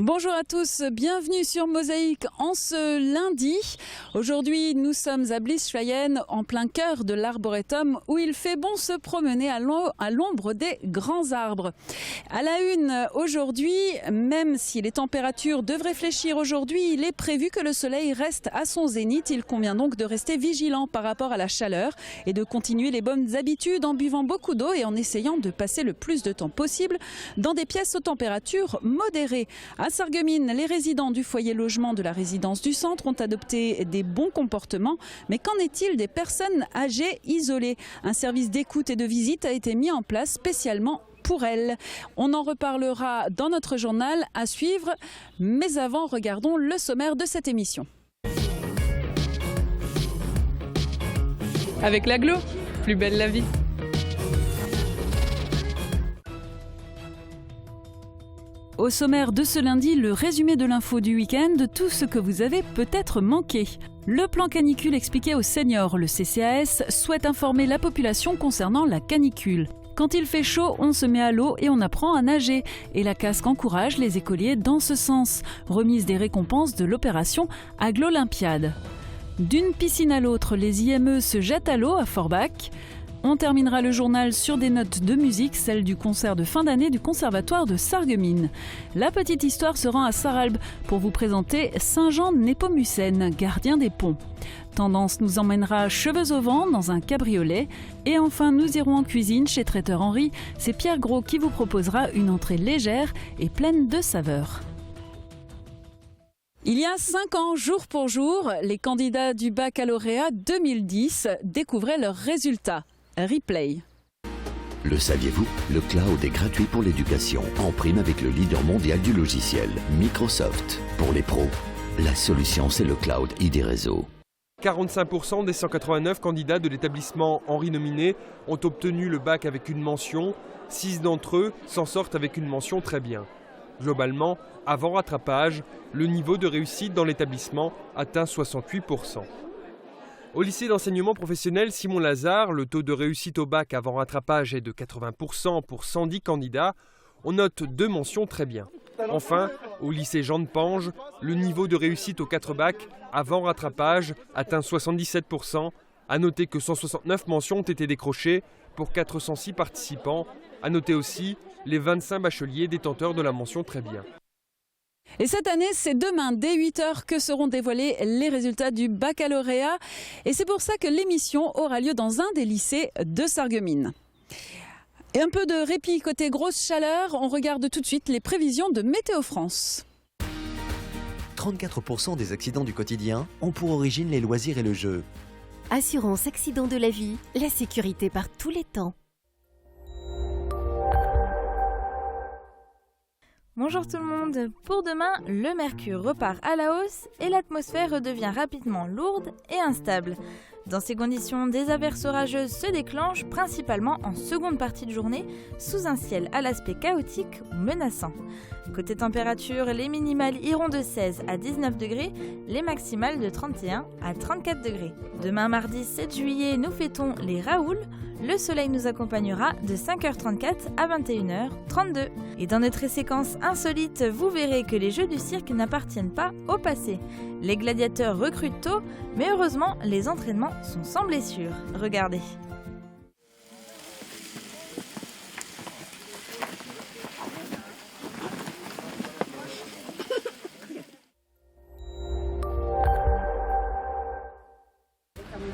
Bonjour à tous, bienvenue sur Mosaïque en ce lundi. Aujourd'hui, nous sommes à Blies-Schweyen, en plein cœur de l'arboretum, où il fait bon se promener à l'ombre des grands arbres. À la une aujourd'hui, même si les températures devraient fléchir aujourd'hui, il est prévu que le soleil reste à son zénith. Il convient donc de rester vigilant par rapport à la chaleur et de continuer les bonnes habitudes en buvant beaucoup d'eau et en essayant de passer le plus de temps possible dans des pièces aux températures modérées. À Sarreguemines, les résidents du foyer logement de la résidence du centre ont adopté des bons comportements. Mais qu'en est-il des personnes âgées isolées? Un service d'écoute et de visite a été mis en place spécialement pour elles. On en reparlera dans notre journal à suivre. Mais avant, regardons le sommaire de cette émission. Avec l'Aglo, plus belle la vie. Au sommaire de ce lundi, le résumé de l'info du week-end, tout ce que vous avez peut-être manqué. Le plan canicule expliqué aux seniors. Le CCAS souhaite informer la population concernant la canicule. Quand il fait chaud, on se met à l'eau et on apprend à nager. Et la casque encourage les écoliers dans ce sens. Remise des récompenses de l'opération Aglo-Olympiade. D'une piscine à l'autre, les IME se jettent à l'eau à Forbach. On terminera le journal sur des notes de musique, celle du concert de fin d'année du Conservatoire de Sarreguemines. La petite histoire se rend à Sarralbe pour vous présenter Saint-Jean Népomucène, gardien des ponts. Tendance nous emmènera cheveux au vent dans un cabriolet. Et enfin, nous irons en cuisine chez Traiteur Henri. C'est Pierre Gros qui vous proposera une entrée légère et pleine de saveurs. Il y a 5 ans, jour pour jour, les candidats du baccalauréat 2010 découvraient leurs résultats. Replay. Le saviez-vous? Le cloud est gratuit pour l'éducation, en prime avec le leader mondial du logiciel, Microsoft. Pour les pros, la solution c'est le cloud ID Réseau. 45% des 189 candidats de l'établissement Henri Nominé ont obtenu le bac avec une mention. 6 d'entre eux s'en sortent avec une mention très bien. Globalement, avant rattrapage, le niveau de réussite dans l'établissement atteint 68%. Au lycée d'enseignement professionnel Simon Lazare, le taux de réussite au bac avant rattrapage est de 80% pour 110 candidats. On note 2 mentions très bien. Enfin, au lycée Jean de Pange, le niveau de réussite aux 4 bacs avant rattrapage atteint 77%. À noter que 169 mentions ont été décrochées pour 406 participants. À noter aussi les 25 bacheliers détenteurs de la mention très bien. Et cette année, c'est demain, dès 8h, que seront dévoilés les résultats du baccalauréat. Et c'est pour ça que l'émission aura lieu dans un des lycées de Sarreguemines. Et un peu de répit côté grosse chaleur, on regarde tout de suite les prévisions de Météo France. 34% des accidents du quotidien ont pour origine les loisirs et le jeu. Assurance accident de la vie, la sécurité par tous les temps. Bonjour tout le monde, pour demain, le mercure repart à la hausse et l'atmosphère redevient rapidement lourde et instable. Dans ces conditions, des averses orageuses se déclenchent principalement en seconde partie de journée sous un ciel à l'aspect chaotique ou menaçant. Côté température, les minimales iront de 16 à 19 degrés, les maximales de 31 à 34 degrés. Demain mardi 7 juillet, nous fêtons les Raoul. Le soleil nous accompagnera de 5h34 à 21h32. Et dans notre séquence insolite, vous verrez que les jeux du cirque n'appartiennent pas au passé. Les gladiateurs recrutent tôt, mais heureusement, les entraînements sont sans blessure. Regardez.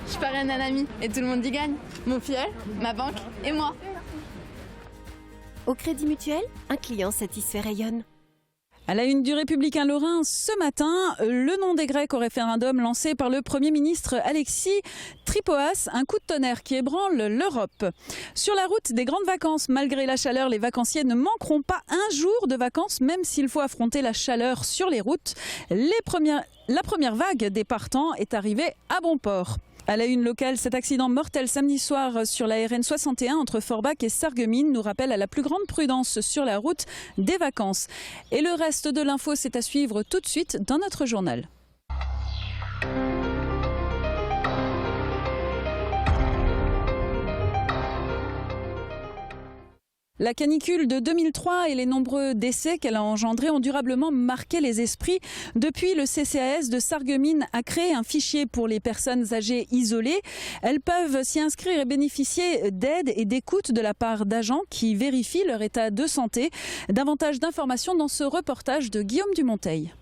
Je parraine un ami et tout le monde y gagne. Mon filleul, ma banque et moi. Au Crédit Mutuel, un client satisfait rayonne. À la une du Républicain Lorrain, ce matin, le nom des Grecs au référendum lancé par le Premier ministre Alexis Tripoas, un coup de tonnerre qui ébranle l'Europe. Sur la route des grandes vacances, malgré la chaleur, les vacanciers ne manqueront pas un jour de vacances, même s'il faut affronter la chaleur sur les routes. La première vague des partants est arrivée à bon port. À la une locale, cet accident mortel samedi soir sur la RN 61 entre Forbach et Sarreguemines nous rappelle à la plus grande prudence sur la route des vacances. Et le reste de l'info, c'est à suivre tout de suite dans notre journal. La canicule de 2003 et les nombreux décès qu'elle a engendrés ont durablement marqué les esprits. Depuis, le CCAS de Sarreguemines a créé un fichier pour les personnes âgées isolées. Elles peuvent s'y inscrire et bénéficier d'aide et d'écoute de la part d'agents qui vérifient leur état de santé. Davantage d'informations dans ce reportage de Guillaume Dumonteil.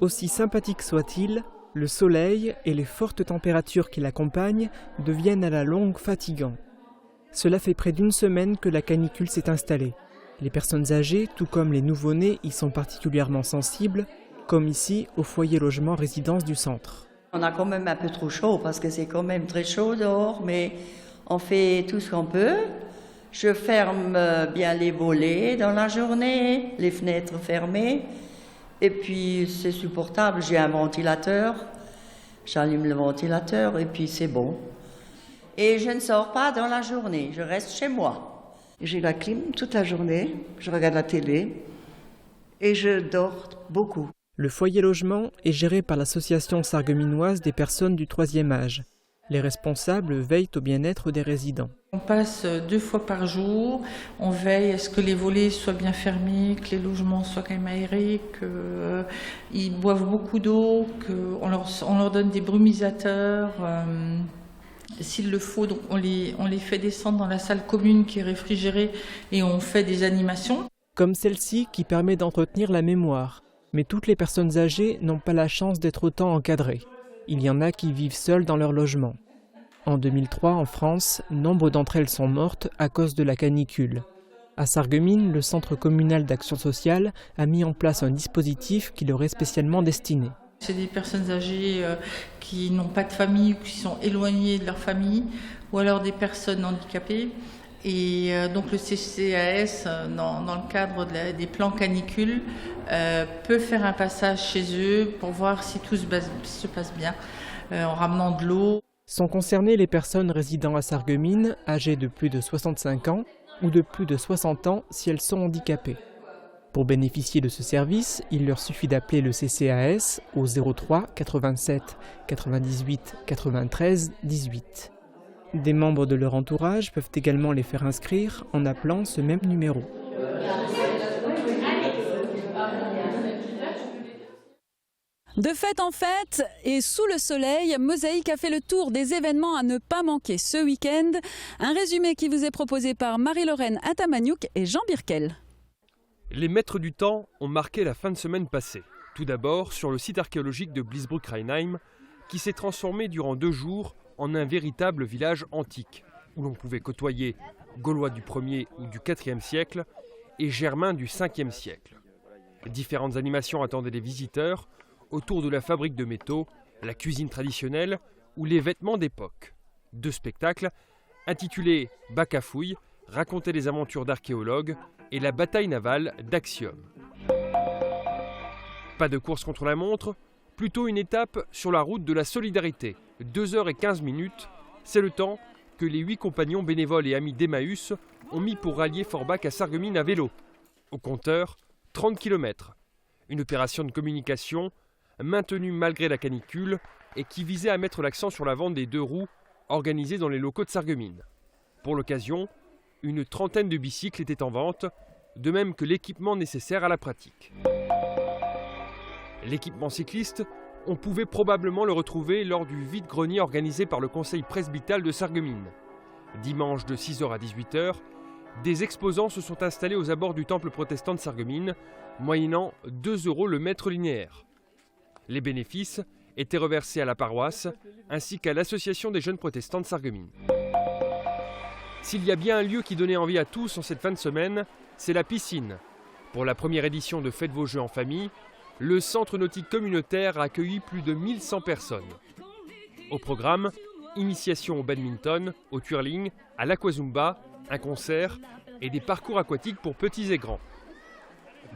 Aussi sympathique soit-il, le soleil et les fortes températures qui l'accompagnent deviennent à la longue fatigants. Cela fait près d'une semaine que la canicule s'est installée. Les personnes âgées, tout comme les nouveau-nés, y sont particulièrement sensibles, comme ici au foyer logement résidence du centre. On a quand même un peu trop chaud parce que c'est quand même très chaud dehors, mais on fait tout ce qu'on peut. Je ferme bien les volets dans la journée, les fenêtres fermées, et puis c'est supportable. J'ai un ventilateur, j'allume le ventilateur et puis c'est bon. Et je ne sors pas dans la journée, je reste chez moi. J'ai la clim toute la journée, je regarde la télé et je dors beaucoup. Le foyer logement est géré par l'association sarregueminoise des personnes du 3e âge. Les responsables veillent au bien-être des résidents. On passe 2 fois par jour, on veille à ce que les volets soient bien fermés, que les logements soient quand même aérés, qu'ils boivent beaucoup d'eau, qu'on leur donne des brumisateurs. S'il le faut, donc on les fait descendre dans la salle commune qui est réfrigérée et on fait des animations. Comme celle-ci qui permet d'entretenir la mémoire. Mais toutes les personnes âgées n'ont pas la chance d'être autant encadrées. Il y en a qui vivent seules dans leur logement. En 2003, en France, nombre d'entre elles sont mortes à cause de la canicule. À Sarreguemines, le Centre communal d'action sociale a mis en place un dispositif qui leur est spécialement destiné. C'est des personnes âgées qui n'ont pas de famille ou qui sont éloignées de leur famille, ou alors des personnes handicapées. Et donc le CCAS, dans le cadre des plans canicules, peut faire un passage chez eux pour voir si tout se passe bien, en ramenant de l'eau. Sont concernées les personnes résidant à Sarreguemines, âgées de plus de 65 ans ou de plus de 60 ans si elles sont handicapées. Pour bénéficier de ce service, il leur suffit d'appeler le CCAS au 03 87 98 93 18. Des membres de leur entourage peuvent également les faire inscrire en appelant ce même numéro. De fête en fête et sous le soleil, Mosaïque a fait le tour des événements à ne pas manquer ce week-end. Un résumé qui vous est proposé par Marie-Lorraine Atamagnouk et Jean Birkel. Les maîtres du temps ont marqué la fin de semaine passée. Tout d'abord sur le site archéologique de Bliesbruck-Rheinheim qui s'est transformé durant 2 jours en un véritable village antique où l'on pouvait côtoyer Gaulois du 1er ou du 4e siècle et Germains du 5e siècle. Différentes animations attendaient les visiteurs autour de la fabrique de métaux, la cuisine traditionnelle ou les vêtements d'époque. 2 spectacles intitulés Bac à fouille racontaient les aventures d'archéologues et la bataille navale d'Axiom. Pas de course contre la montre, plutôt une étape sur la route de la solidarité. 2h15, c'est le temps que les 8 compagnons bénévoles et amis d'Emmaüs ont mis pour rallier Forbach à Sarreguemines à vélo. Au compteur, 30 km. Une opération de communication maintenue malgré la canicule et qui visait à mettre l'accent sur la vente des 2 roues organisée dans les locaux de Sarreguemines. Pour l'occasion, une 30aine de bicycles étaient en vente, de même que l'équipement nécessaire à la pratique. L'équipement cycliste, on pouvait probablement le retrouver lors du vide-grenier organisé par le conseil presbytal de Sarreguemines. Dimanche de 6h à 18h, des exposants se sont installés aux abords du temple protestant de Sarreguemines, moyennant 2 € le mètre linéaire. Les bénéfices étaient reversés à la paroisse ainsi qu'à l'association des jeunes protestants de Sarreguemines. S'il y a bien un lieu qui donnait envie à tous en cette fin de semaine, c'est la piscine. Pour la première édition de Faites vos jeux en famille, le centre nautique communautaire a accueilli plus de 1100 personnes. Au programme, initiation au badminton, au twirling, à l'aquazumba, un concert et des parcours aquatiques pour petits et grands.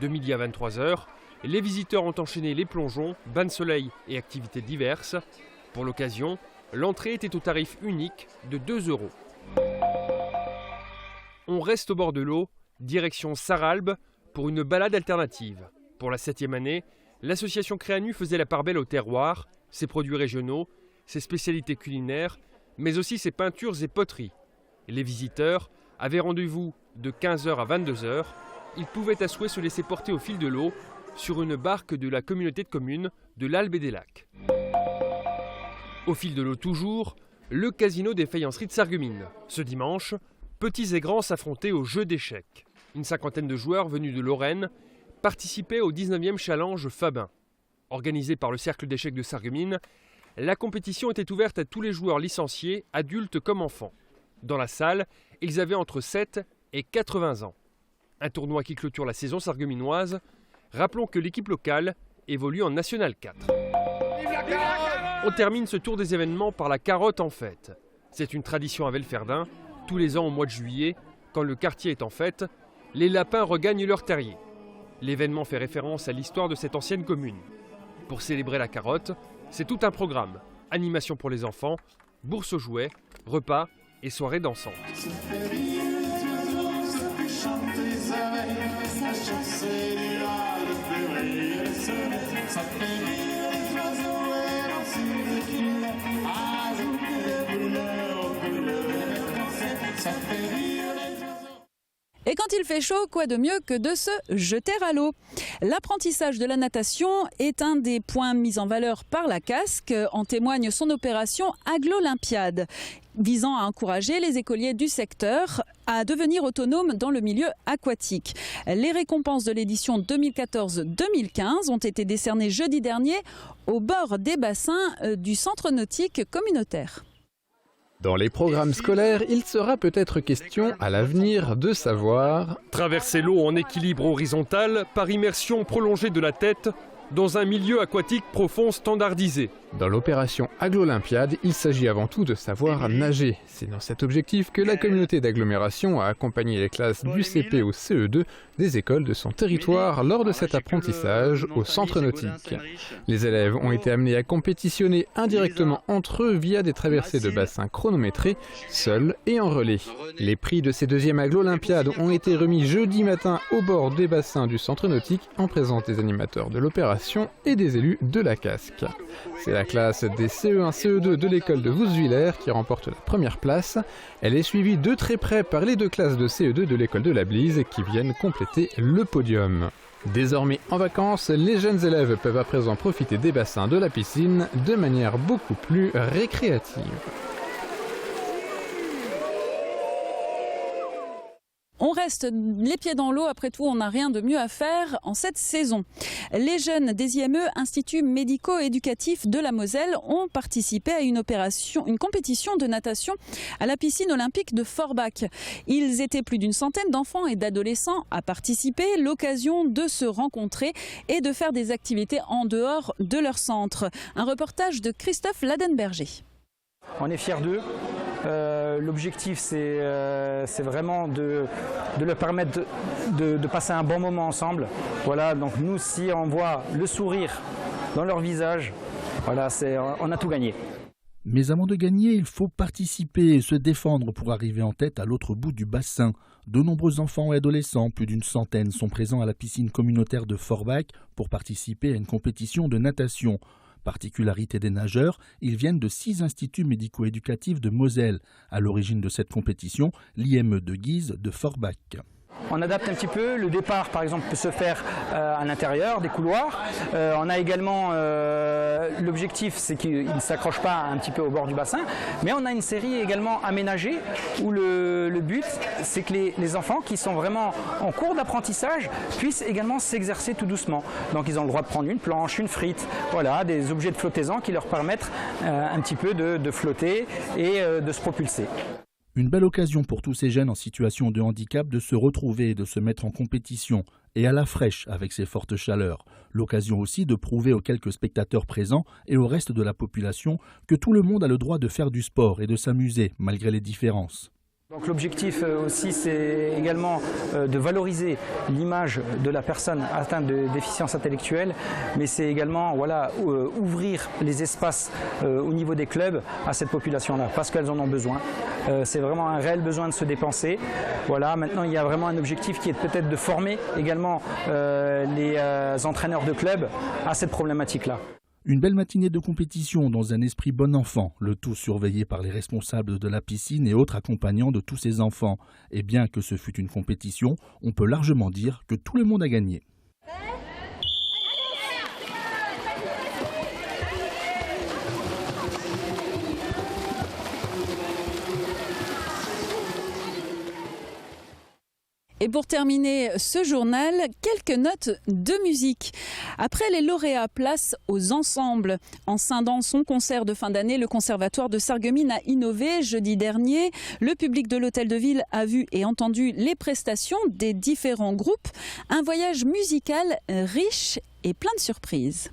De midi à 23h, les visiteurs ont enchaîné les plongeons, bains de soleil et activités diverses. Pour l'occasion, l'entrée était au tarif unique de 2 €. On reste au bord de l'eau, direction Sarralbe, pour une balade alternative. Pour la 7e année, l'association Créanu faisait la part belle au terroir, ses produits régionaux, ses spécialités culinaires, mais aussi ses peintures et poteries. Les visiteurs avaient rendez-vous de 15h à 22h. Ils pouvaient à souhait se laisser porter au fil de l'eau sur une barque de la communauté de communes de l'Albe et des Lacs. Au fil de l'eau toujours, le casino des faïenceries de Sarreguemines. Ce dimanche, petits et grands s'affrontaient au jeu d'échecs. Une cinquantaine de joueurs venus de Lorraine participaient au 19e challenge Fabin. Organisé par le cercle d'échecs de Sarreguemines, la compétition était ouverte à tous les joueurs licenciés, adultes comme enfants. Dans la salle, ils avaient entre 7 et 80 ans. Un tournoi qui clôture la saison sarregueminoise. Rappelons que l'équipe locale évolue en National 4. On termine ce tour des événements par la carotte en fête. C'est une tradition à Velferdin. Tous les ans au mois de juillet, quand le quartier est en fête, les lapins regagnent leur terrier. L'événement fait référence à l'histoire de cette ancienne commune. Pour célébrer la carotte, c'est tout un programme. Animation pour les enfants, bourse aux jouets, repas et soirées dansantes. Et quand il fait chaud, quoi de mieux que de se jeter à l'eau? L'apprentissage de la natation est un des points mis en valeur par la Casque. En témoigne son opération Aglo-Olympiade, visant à encourager les écoliers du secteur à devenir autonomes dans le milieu aquatique. Les récompenses de l'édition 2014-2015 ont été décernées jeudi dernier au bord des bassins du centre nautique communautaire. Dans les programmes scolaires, il sera peut-être question à l'avenir de savoir traverser l'eau en équilibre horizontal par immersion prolongée de la tête dans un milieu aquatique profond standardisé. Dans l'opération Aglo-Olympiade, il s'agit avant tout de savoir nager. C'est dans cet objectif que la communauté d'agglomération a accompagné les classes du CP au CE2 des écoles de son territoire lors de cet apprentissage au centre nautique. Les élèves ont été amenés à compétitionner indirectement entre eux via des traversées de bassins chronométrés, seuls et en relais. Les prix de ces deuxièmes Aglo-Olympiades ont été remis jeudi matin au bord des bassins du centre nautique en présence des animateurs de l'opération et des élus de la Casque. C'est la classe des CE1, CE2 de l'école de Vousvillers qui remporte la première place. Elle est suivie de très près par les deux classes de CE2 de l'école de la Blise qui viennent compléter le podium. Désormais en vacances, les jeunes élèves peuvent à présent profiter des bassins de la piscine de manière beaucoup plus récréative. On reste les pieds dans l'eau, après tout on n'a rien de mieux à faire en cette saison. Les jeunes des IME, Instituts médico-éducatifs de la Moselle, ont participé à une compétition de natation à la piscine olympique de Forbach. Ils étaient plus d'une centaine d'enfants et d'adolescents à participer, l'occasion de se rencontrer et de faire des activités en dehors de leur centre. Un reportage de Christophe Ladenberger. On est fiers d'eux. L'objectif, c'est vraiment de leur permettre de passer un bon moment ensemble. Voilà, donc nous, si on voit le sourire dans leur visage, voilà, on a tout gagné. Mais avant de gagner, il faut participer et se défendre pour arriver en tête à l'autre bout du bassin. De nombreux enfants et adolescents, plus d'une centaine, sont présents à la piscine communautaire de Forbach pour participer à une compétition de natation. Particularité des nageurs, ils viennent de 6 instituts médico-éducatifs de Moselle. À l'origine de cette compétition, l'IME de Guise de Forbach. On adapte un petit peu, le départ par exemple peut se faire à l'intérieur des couloirs. On a également, l'objectif c'est qu'il ne s'accroche pas un petit peu au bord du bassin, mais on a une série également aménagée où le but c'est que les enfants qui sont vraiment en cours d'apprentissage puissent également s'exercer tout doucement. Donc ils ont le droit de prendre une planche, une frite, voilà, des objets de flottaison qui leur permettent un petit peu de flotter et de se propulser. Une belle occasion pour tous ces jeunes en situation de handicap de se retrouver et de se mettre en compétition, et à la fraîche avec ces fortes chaleurs. L'occasion aussi de prouver aux quelques spectateurs présents et au reste de la population que tout le monde a le droit de faire du sport et de s'amuser malgré les différences. Donc l'objectif aussi c'est également de valoriser l'image de la personne atteinte de déficience intellectuelle, mais c'est également ouvrir les espaces au niveau des clubs à cette population-là, parce qu'elles en ont besoin. C'est vraiment un réel besoin de se dépenser. Voilà, maintenant il y a vraiment un objectif qui est peut-être de former également les entraîneurs de clubs à cette problématique-là. Une belle matinée de compétition dans un esprit bon enfant, le tout surveillé par les responsables de la piscine et autres accompagnants de tous ces enfants. Et bien que ce fût une compétition, on peut largement dire que tout le monde a gagné. Et pour terminer ce journal, quelques notes de musique. Après les lauréats, place aux ensembles. En scindant son concert de fin d'année, le Conservatoire de Sarreguemines a innové jeudi dernier. Le public de l'Hôtel de Ville a vu et entendu les prestations des différents groupes. Un voyage musical riche et plein de surprises.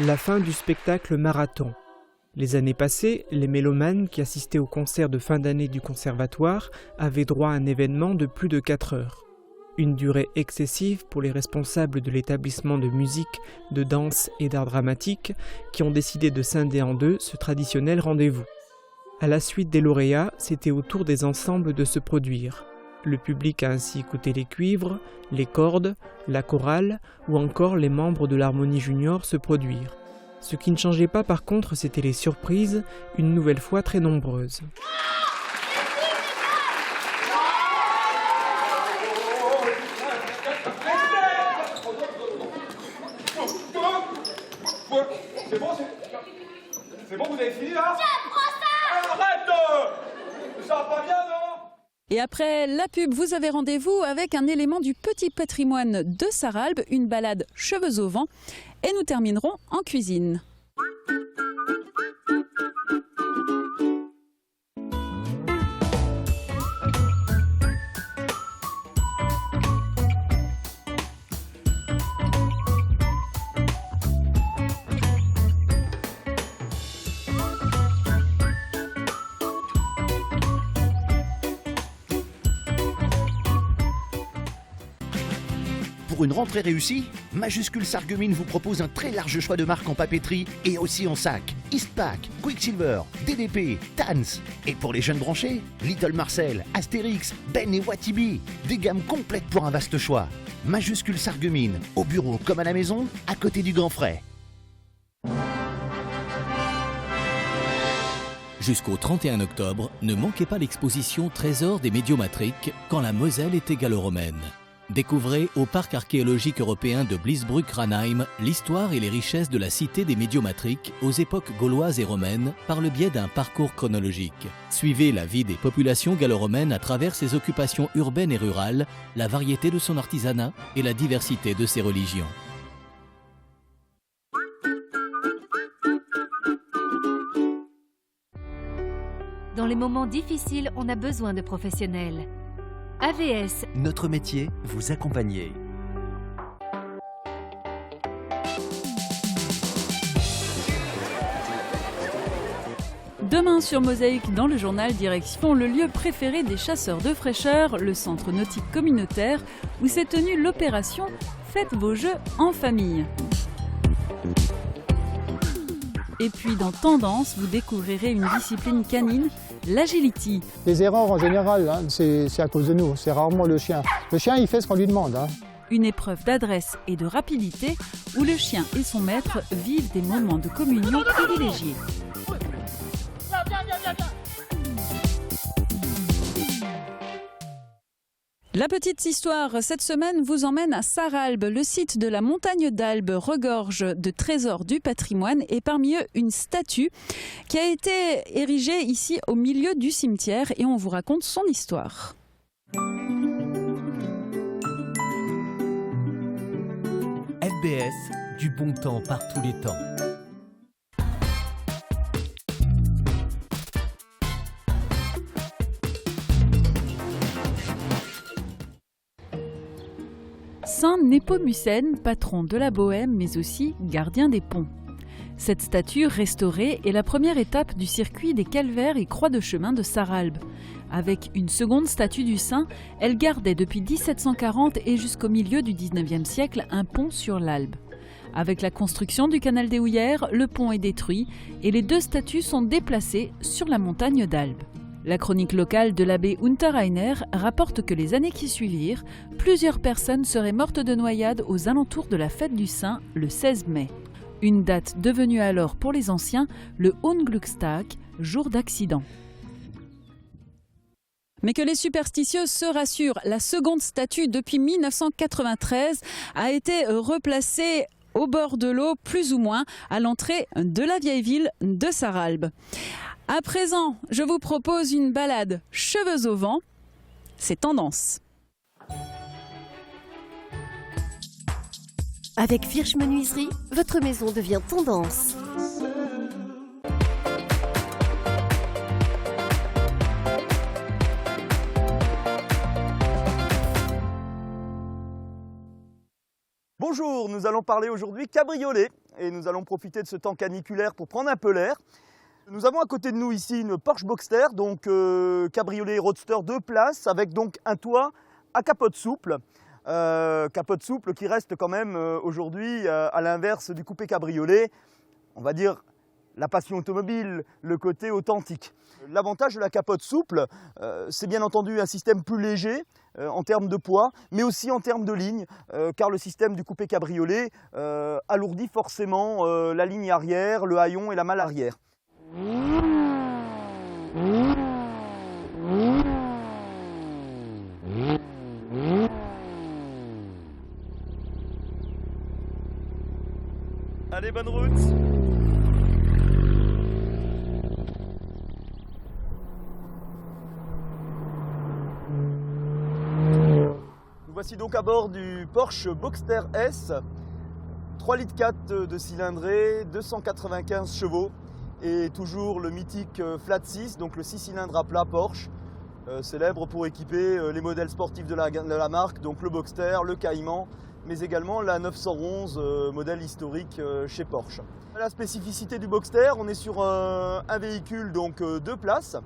La fin du spectacle marathon. Les années passées, les mélomanes qui assistaient au concert de fin d'année du conservatoire avaient droit à un événement de plus de 4 heures. Une durée excessive pour les responsables de l'établissement de musique, de danse et d'art dramatique qui ont décidé de scinder en deux ce traditionnel rendez-vous. À la suite des lauréats, c'était au tour des ensembles de se produire. Le public a ainsi écouté les cuivres, les cordes, la chorale ou encore les membres de l'harmonie junior se produire. Ce qui ne changeait pas par contre, c'était les surprises, une nouvelle fois très nombreuses. C'est bon, vous avez fini là? Arrête! Ça va pas bien, non? Et après la pub, vous avez rendez-vous avec un élément du petit patrimoine de Sarralbe, une balade cheveux au vent. Et nous terminerons en cuisine. Pour une rentrée réussie, Majuscule Sarreguemines vous propose un très large choix de marques en papeterie et aussi en sac. Eastpak, Quicksilver, DDP, Tans. Et pour les jeunes branchés, Little Marcel, Astérix, Ben et Watibi. Des gammes complètes pour un vaste choix. Majuscule Sarreguemines, au bureau comme à la maison, à côté du Grand Frais. Jusqu'au 31 octobre, ne manquez pas l'exposition Trésor des Médiomatriques quand la Moselle était gallo-romaine. Découvrez au parc archéologique européen de Bliesbruck-Ranheim l'histoire et les richesses de la cité des Médiomatriques aux époques gauloises et romaines par le biais d'un parcours chronologique. Suivez la vie des populations gallo-romaines à travers ses occupations urbaines et rurales, la variété de son artisanat et la diversité de ses religions. Dans les moments difficiles, on a besoin de professionnels. AVS. Notre métier, vous accompagner. Demain sur Mosaïque, dans le journal, direction le lieu préféré des chasseurs de fraîcheur, le centre nautique communautaire, où s'est tenue l'opération Faites vos jeux en famille. Et puis dans Tendance, vous découvrirez une discipline canine, l'agility. Les erreurs en général, c'est à cause de nous, c'est rarement le chien. Le chien, il fait ce qu'on lui demande. Une épreuve d'adresse et de rapidité où le chien et son maître vivent des moments de communion privilégiés. La petite histoire, cette semaine, vous emmène à Sarralbe. Le site de la montagne d'Albe regorge de trésors du patrimoine et parmi eux une statue qui a été érigée ici au milieu du cimetière et on vous raconte son histoire. FBS, du bon temps par tous les temps. Saint Népomucène, patron de la Bohème, mais aussi gardien des ponts. Cette statue restaurée est la première étape du circuit des calvaires et croix de chemin de Sarralbe. Avec une seconde statue du saint, elle gardait depuis 1740 et jusqu'au milieu du 19e siècle un pont sur l'Albe. Avec la construction du canal des Houillères, le pont est détruit et les deux statues sont déplacées sur la montagne d'Albe. La chronique locale de l'abbé Unterreiner rapporte que les années qui suivirent, plusieurs personnes seraient mortes de noyade aux alentours de la fête du Saint, le 16 mai. Une date devenue alors pour les anciens le Unglückstag, jour d'accident. Mais que les superstitieux se rassurent, la seconde statue depuis 1993 a été replacée au bord de l'eau, plus ou moins, à l'entrée de la vieille ville de Sarralbe. À présent, je vous propose une balade cheveux au vent. C'est tendance. Avec Firsch Menuiserie, votre maison devient tendance. Bonjour, nous allons parler aujourd'hui cabriolet et nous allons profiter de ce temps caniculaire pour prendre un peu l'air. Nous avons à côté de nous ici une Porsche Boxster, donc cabriolet roadster 2 places avec donc un toit à capote souple. Capote souple qui reste quand même aujourd'hui à l'inverse du coupé cabriolet, on va dire la passion automobile, le côté authentique. L'avantage de la capote souple, c'est bien entendu un système plus léger en termes de poids, mais aussi en termes de ligne, car le système du coupé cabriolet alourdit forcément la ligne arrière, le haillon et la malle arrière. Allez, bonne route! Nous voici donc à bord du Porsche Boxster S, 3,4 litres de cylindrée, 295 chevaux et toujours le mythique Flat 6, donc le 6 cylindres à plat Porsche, célèbre pour équiper les modèles sportifs de la marque, donc le Boxster, le Cayman, mais également la 911, modèle historique chez Porsche. La spécificité du Boxster, on est sur un véhicule donc 2 places.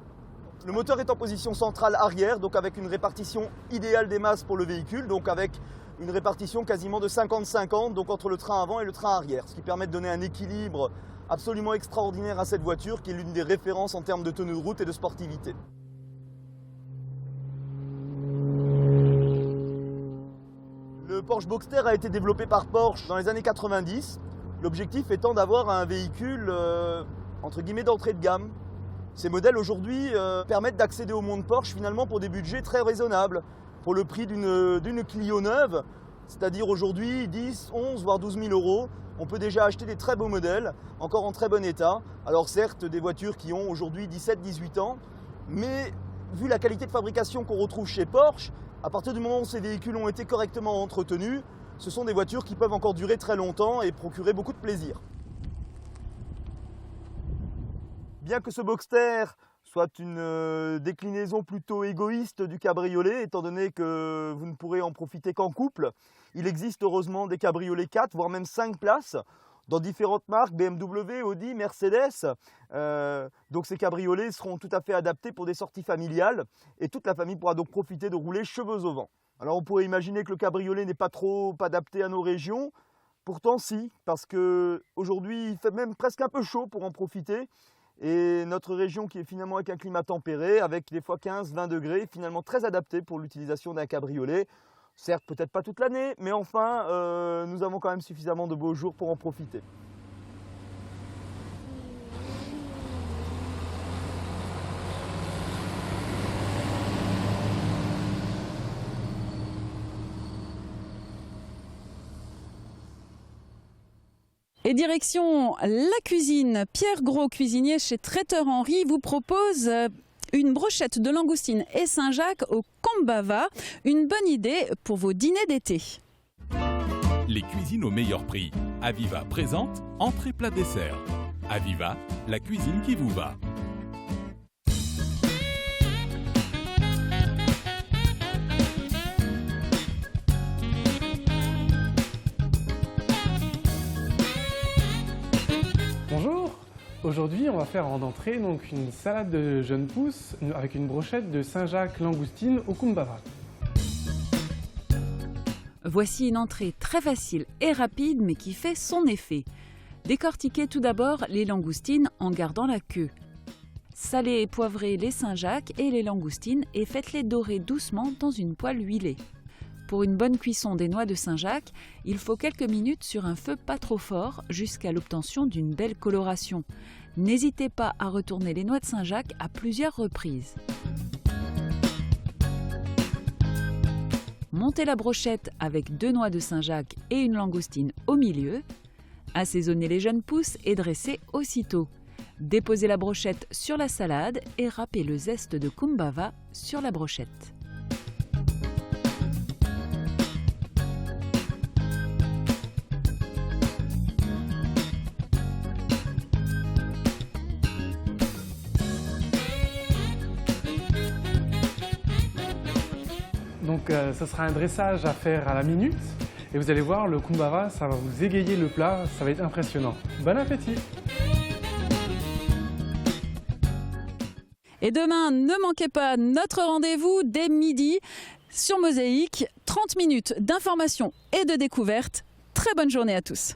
Le moteur est en position centrale arrière, donc avec une répartition idéale des masses pour le véhicule, donc avec une répartition quasiment de 50-50, donc entre le train avant et le train arrière, ce qui permet de donner un équilibre absolument extraordinaire à cette voiture, qui est l'une des références en termes de tenue de route et de sportivité. Le Porsche Boxster a été développé par Porsche dans les années 90, l'objectif étant d'avoir un véhicule entre guillemets d'entrée de gamme. Ces modèles aujourd'hui permettent d'accéder au monde Porsche finalement pour des budgets très raisonnables, pour le prix d'une Clio neuve, c'est-à-dire aujourd'hui 10, 11 voire 12 000 €. On peut déjà acheter des très beaux modèles, encore en très bon état. Alors certes des voitures qui ont aujourd'hui 17-18 ans, mais vu la qualité de fabrication qu'on retrouve chez Porsche, à partir du moment où ces véhicules ont été correctement entretenus, ce sont des voitures qui peuvent encore durer très longtemps et procurer beaucoup de plaisir. Bien que ce Boxster soit une déclinaison plutôt égoïste du cabriolet, étant donné que vous ne pourrez en profiter qu'en couple, il existe heureusement des cabriolets 4, voire même 5 places, dans différentes marques, BMW, Audi, Mercedes. Donc ces cabriolets seront tout à fait adaptés pour des sorties familiales, et toute la famille pourra donc profiter de rouler cheveux au vent. Alors on pourrait imaginer que le cabriolet n'est pas trop adapté à nos régions, pourtant si, parce qu'aujourd'hui il fait même presque un peu chaud pour en profiter. Et notre région qui est finalement avec un climat tempéré, avec des fois 15-20 degrés, finalement très adapté pour l'utilisation d'un cabriolet. Certes, peut-être pas toute l'année, mais enfin, nous avons quand même suffisamment de beaux jours pour en profiter. Et direction la cuisine, Pierre Gros, cuisinier chez Traiteur Henry, vous propose une brochette de langoustine et Saint-Jacques au Kombava. Une bonne idée pour vos dîners d'été. Les cuisines au meilleur prix. Aviva présente entrée plat dessert. Aviva, la cuisine qui vous va. Bonjour, aujourd'hui on va faire en entrée donc une salade de jeunes pousses avec une brochette de Saint-Jacques langoustine au Kombava. Voici une entrée très facile et rapide mais qui fait son effet. Décortiquez tout d'abord les langoustines en gardant la queue. Salez et poivrez les Saint-Jacques et les langoustines et faites-les dorer doucement dans une poêle huilée. Pour une bonne cuisson des noix de Saint-Jacques, il faut quelques minutes sur un feu pas trop fort jusqu'à l'obtention d'une belle coloration. N'hésitez pas à retourner les noix de Saint-Jacques à plusieurs reprises. Montez la brochette avec 2 noix de Saint-Jacques et une langoustine au milieu. Assaisonnez les jeunes pousses et dressez aussitôt. Déposez la brochette sur la salade et râpez le zeste de kumbhava sur la brochette. Donc ce sera un dressage à faire à la minute. Et vous allez voir, le kumbhava, ça va vous égayer le plat, ça va être impressionnant. Bon appétit! Et demain, ne manquez pas notre rendez-vous dès midi sur Mosaïque. 30 minutes d'information et de découverte. Très bonne journée à tous.